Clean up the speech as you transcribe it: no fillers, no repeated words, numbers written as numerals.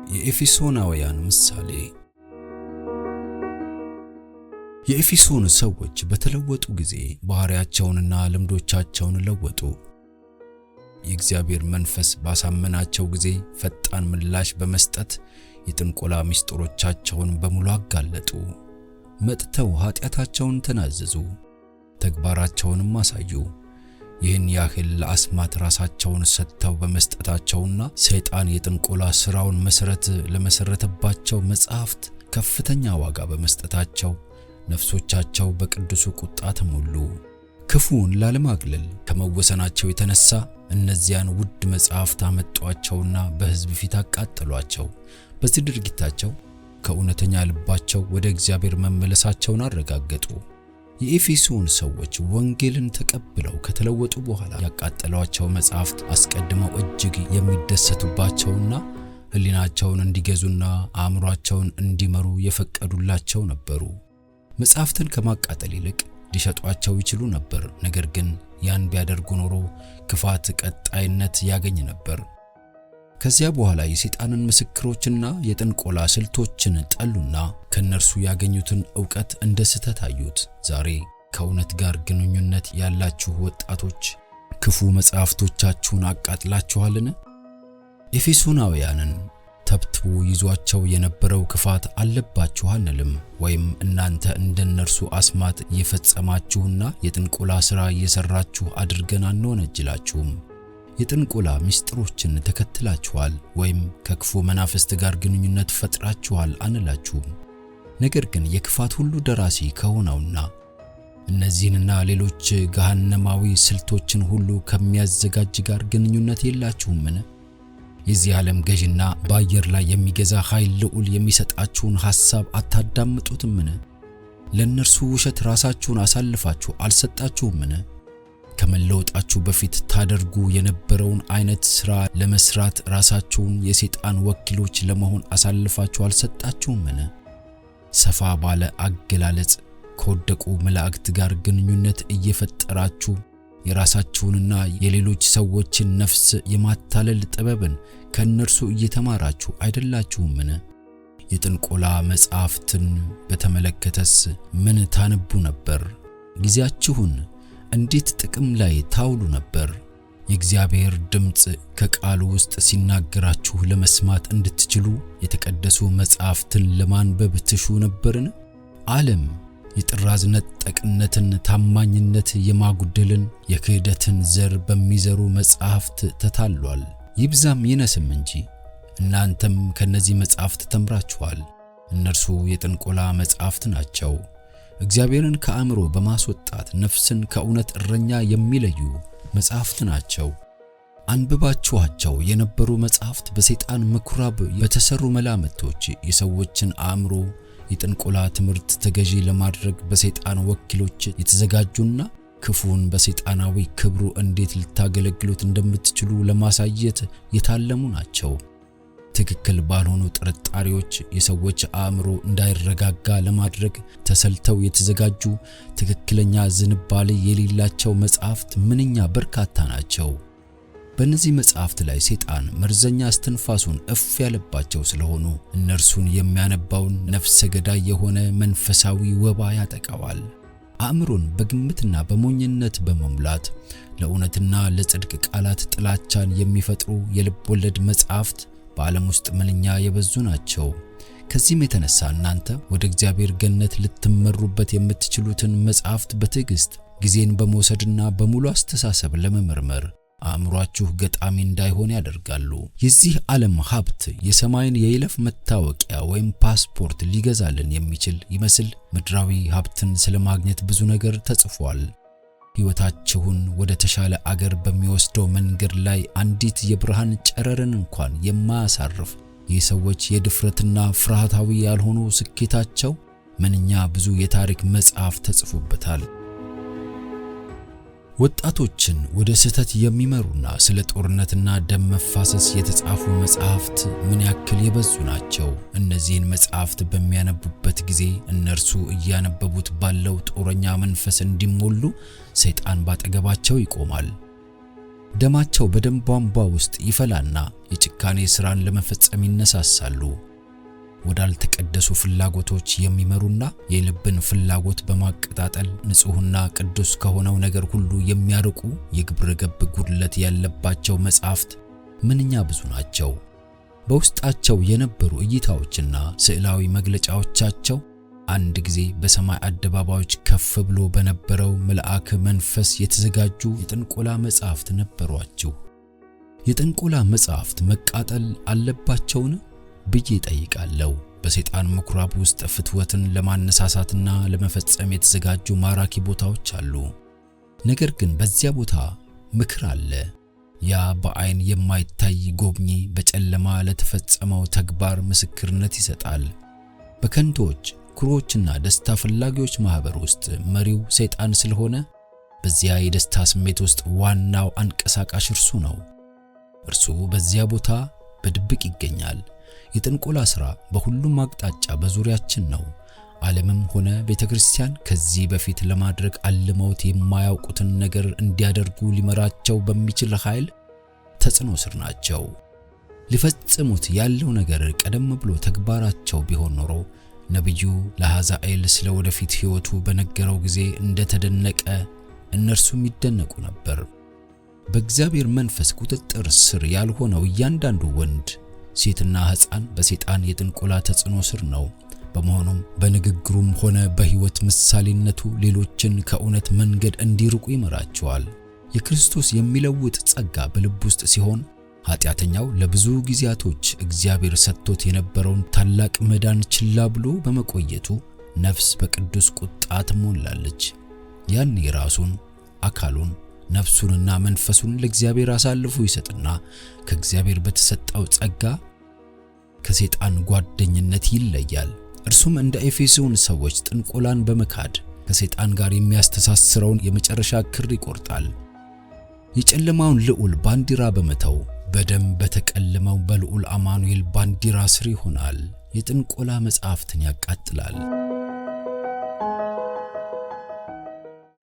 የኤፌሶናውያን ምሳሌ። የኤፌሶን ሰዎች በተለወጡ ጊዜ ባህሪያቸውንና ልምዶቻቸውን ለወጡ። የእግዚአብሔር መንፈስ ባሳመናቸው ጊዜ ፈጣን ምላሽ በመስጠት የጥንቆላ ምስጢሮቻቸውን በሙሉ አጋለጡ። መጥተው ኃጢአታቸውን ተናዘዙ፣ ተግባራቸውንም አሳዩ። ይህን ያህል ለአስማት ራሳቸውን ሰጥተው በመስጠታቸውና ሰይጣን የጥንቆላ ሥራውን መሠረት ለመሠረተባቸው መጻሕፍት ከፍተኛ ዋጋ በመስጠታቸው ነፍሶቻቸው በቅዱሱ ቁጣ ተሞሉ። ክፉውን ላለማግለል ከመወሰናቸው የተነሳ እነዚያን ውድ መጻሕፍት አመጧቸውና በሕዝብ ፊት አቃጠሏቸው። በዚህ ድርጊታቸው ከእውነተኛ ልባቸው ወደ እግዚአብሔር መመለሳቸውን አረጋገጡ። የኤፌሶን ሰዎች ወንጌልን ተቀብለው ከተለወጡ በኋላ ያቃጠሏቸው መጻሕፍት አስቀድመው እጅግ የሚደሰቱባቸውና ሕሊናቸውን እንዲገዙና አእምሮአቸውን እንዲመሩ የፈቀዱላቸው ነበሩ። መጻሕፍትን ከማቃጠል ይልቅ ሊሸጧቸው ይችሉ ነበር። ነገር ግን ያን ቢያደርጉ ኖሮ ክፋት ቀጣይነት ያገኝ ነበር። ከዚያ በኋላ የሰይጣንን ምስክሮችና የጥንቆላ ስልቶችን ጠሉና ከነርሱ ያገኙትን ዕውቀት እንደ ስህተት አዩት። ዛሬ ከእውነት ጋር ግንኙነት ያላችሁ ወጣቶች ክፉ መጻሕፍቶቻችሁን አቃጥላችኋልን? ኤፌሶናውያንን ተብትቦ ይዟቸው የነበረው ክፋት አለባችሁ አንልም፣ ወይም እናንተ እንደነርሱ አስማት እየፈጸማችሁና የጥንቆላ ሥራ እየሰራችሁ አድርገን አንወነጅላችሁም። የጥንቆላ ምስጢሮችን ተከትላችኋል ወይም ከክፉ መናፍስት ጋር ግንኙነት ፈጥራችኋል አንላችሁም። ነገር ግን የክፋት ሁሉ ደራሲ ከሆነውና እነዚህንና ሌሎች ገሃነማዊ ስልቶችን ሁሉ ከሚያዘጋጅ ጋር ግንኙነት የላችሁምን? የዚህ ዓለም ገዥና በአየር ላይ የሚገዛ ኃይል ልዑል የሚሰጣችሁን ሐሳብ አታዳምጡትምን? ለእነርሱ ውሸት ራሳችሁን አሳልፋችሁ አልሰጣችሁምን? ከመለወጣችሁ በፊት ታደርጉ የነበረውን አይነት ሥራ ለመስራት ራሳችሁን የሰይጣን ወኪሎች ለመሆን አሳልፋችሁ አልሰጣችሁምን? ሰፋ ባለ አገላለጽ ከወደቁ መላእክት ጋር ግንኙነት እየፈጠራችሁ የራሳችሁንና የሌሎች ሰዎችን ነፍስ የማታለል ጥበብን ከእነርሱ እየተማራችሁ አይደላችሁምን? የጥንቆላ መጻሕፍትን በተመለከተስ ምን ታነቡ ነበር? ጊዜያችሁን እንዴት ጥቅም ላይ ታውሉ ነበር? የእግዚአብሔር ድምፅ ከቃሉ ውስጥ ሲናገራችሁ ለመስማት እንድትችሉ የተቀደሱ መጻሕፍትን ለማንበብ ትሹ ነበርን? ዓለም የጥራዝ ነጠቅነትን፣ ታማኝነት የማጉደልን፣ የክህደትን ዘር በሚዘሩ መጻሕፍት ተታሏል። ይብዛም ይነስም እንጂ እናንተም ከነዚህ መጻሕፍት ተምራችኋል። እነርሱ የጥንቆላ መጻሕፍት ናቸው። እግዚአብሔርን ከአእምሮ በማስወጣት ነፍስን ከእውነት እረኛ የሚለዩ መጻሕፍት ናቸው። አንብባችኋቸው የነበሩ መጻሕፍት በሰይጣን ምኵራብ በተሰሩ መላምቶች የሰዎችን አእምሮ የጥንቆላ ትምህርት ተገዢ ለማድረግ በሰይጣን ወኪሎች የተዘጋጁና ክፉን በሰይጣናዊ ክብሩ እንዴት ልታገለግሉት እንደምትችሉ ለማሳየት የታለሙ ናቸው። ትክክል ባልሆኑ ጥርጣሬዎች የሰዎች አእምሮ እንዳይረጋጋ ለማድረግ ተሰልተው የተዘጋጁ ትክክለኛ ዝንባሌ የሌላቸው መጻሕፍት ምንኛ በርካታ ናቸው። በእነዚህ መጻሕፍት ላይ ሰይጣን መርዘኛ እስትንፋሱን እፍ ያለባቸው ስለሆኑ እነርሱን የሚያነባውን ነፍሰ ገዳይ የሆነ መንፈሳዊ ወባ ያጠቃዋል። አእምሮን በግምትና በሞኝነት በመሙላት ለእውነትና ለጽድቅ ቃላት ጥላቻን የሚፈጥሩ የልብ ወለድ መጻሕፍት በዓለም ውስጥ ምንኛ የበዙ ናቸው። ከዚህም የተነሳ እናንተ ወደ እግዚአብሔር ገነት ልትመሩበት የምትችሉትን መጻሕፍት በትዕግስት ጊዜን በመውሰድና በሙሉ አስተሳሰብ ለመመርመር አእምሮአችሁ ገጣሚ እንዳይሆን ያደርጋሉ። የዚህ ዓለም ሀብት የሰማይን የይለፍ መታወቂያ ወይም ፓስፖርት ሊገዛልን የሚችል ይመስል ምድራዊ ሀብትን ስለማግኘት ብዙ ነገር ተጽፏል። ሕይወታችሁን ወደ ተሻለ አገር በሚወስደው መንገድ ላይ አንዲት የብርሃን ጨረርን እንኳን የማያሳርፍ የሰዎች የድፍረትና ፍርሃታዊ ያልሆኑ ስኬታቸው ምንኛ ብዙ የታሪክ መጽሐፍ ተጽፎበታል። ወጣቶችን ወደ ስህተት የሚመሩና ስለ ጦርነትና ደም መፋሰስ የተጻፉ መጻሕፍት ምን ያክል የበዙ ናቸው። እነዚህን መጻሕፍት በሚያነቡበት ጊዜ እነርሱ እያነበቡት ባለው ጦረኛ መንፈስ እንዲሞሉ ሰይጣን ባጠገባቸው ይቆማል። ደማቸው በደም ቧንቧ ውስጥ ይፈላና የጭካኔ ሥራን ለመፈጸም ይነሳሳሉ። ወዳልተቀደሱ ፍላጎቶች የሚመሩና የልብን ፍላጎት በማቀጣጠል ንጹሕና ቅዱስ ከሆነው ነገር ሁሉ የሚያርቁ የግብረ ገብ ጉድለት ያለባቸው መጻሕፍት ምንኛ ብዙ ናቸው። በውስጣቸው የነበሩ እይታዎችና ስዕላዊ መግለጫዎቻቸው አንድ ጊዜ በሰማይ አደባባዮች ከፍ ብሎ በነበረው መልአክ መንፈስ የተዘጋጁ የጥንቆላ መጻሕፍት ነበሯቸው። የጥንቆላ መጻሕፍት መቃጠል አለባቸውን ብዬ ጠይቃለሁ። በሰይጣን ምኩራብ ውስጥ ፍትወትን ለማነሳሳትና ለመፈጸም የተዘጋጁ ማራኪ ቦታዎች አሉ። ነገር ግን በዚያ ቦታ ምክር አለ። ያ በአይን የማይታይ ጎብኚ በጨለማ ለተፈጸመው ተግባር ምስክርነት ይሰጣል። በከንቶች ኩሮችና ደስታ ፈላጊዎች ማህበር ውስጥ መሪው ሰይጣን ስለሆነ በዚያ የደስታ ስሜት ውስጥ ዋናው አንቀሳቃሽ እርሱ ነው። እርሱ በዚያ ቦታ በድብቅ ይገኛል። የጥንቆላ ሥራ በሁሉም አቅጣጫ በዙሪያችን ነው። ዓለምም ሆነ ቤተክርስቲያን ከዚህ በፊት ለማድረግ አልመውት የማያውቁትን ነገር እንዲያደርጉ ሊመራቸው በሚችል ኃይል ተጽዕኖ ስር ናቸው። ሊፈጽሙት ያለው ነገር ቀደም ብሎ ተግባራቸው ቢሆን ኖሮ ነብዩ ለሐዛኤል ስለ ወደፊት ሕይወቱ በነገረው ጊዜ እንደተደነቀ እነርሱም ይደነቁ ነበር። በእግዚአብሔር መንፈስ ቁጥጥር ስር ያልሆነው እያንዳንዱ ወንድ፣ ሴትና ሕፃን በሰይጣን የጥንቆላ ተጽዕኖ ስር ነው። በመሆኑም በንግግሩም ሆነ በሕይወት ምሳሌነቱ ሌሎችን ከእውነት መንገድ እንዲርቁ ይመራቸዋል። የክርስቶስ የሚለውጥ ጸጋ በልብ ውስጥ ሲሆን ኃጢአተኛው ለብዙ ጊዜያቶች እግዚአብሔር ሰጥቶት የነበረውን ታላቅ መዳን ችላ ብሎ በመቆየቱ ነፍስ በቅዱስ ቁጣ ትሞላለች። ያኔ ራሱን፣ አካሉን፣ ነፍሱንና መንፈሱን ለእግዚአብሔር አሳልፎ ይሰጥና ከእግዚአብሔር በተሰጠው ጸጋ ከሰይጣን ጓደኝነት ይለያል። እርሱም እንደ ኤፌሶን ሰዎች ጥንቆላን በመካድ ከሰይጣን ጋር የሚያስተሳስረውን የመጨረሻ ክር ይቆርጣል። የጨለማውን ልዑል ባንዲራ በመተው በደም በተቀለመው በልዑል አማኑኤል ባንዲራ ስር ይሆናል። የጥንቆላ መጻሕፍትን ያቃጥላል።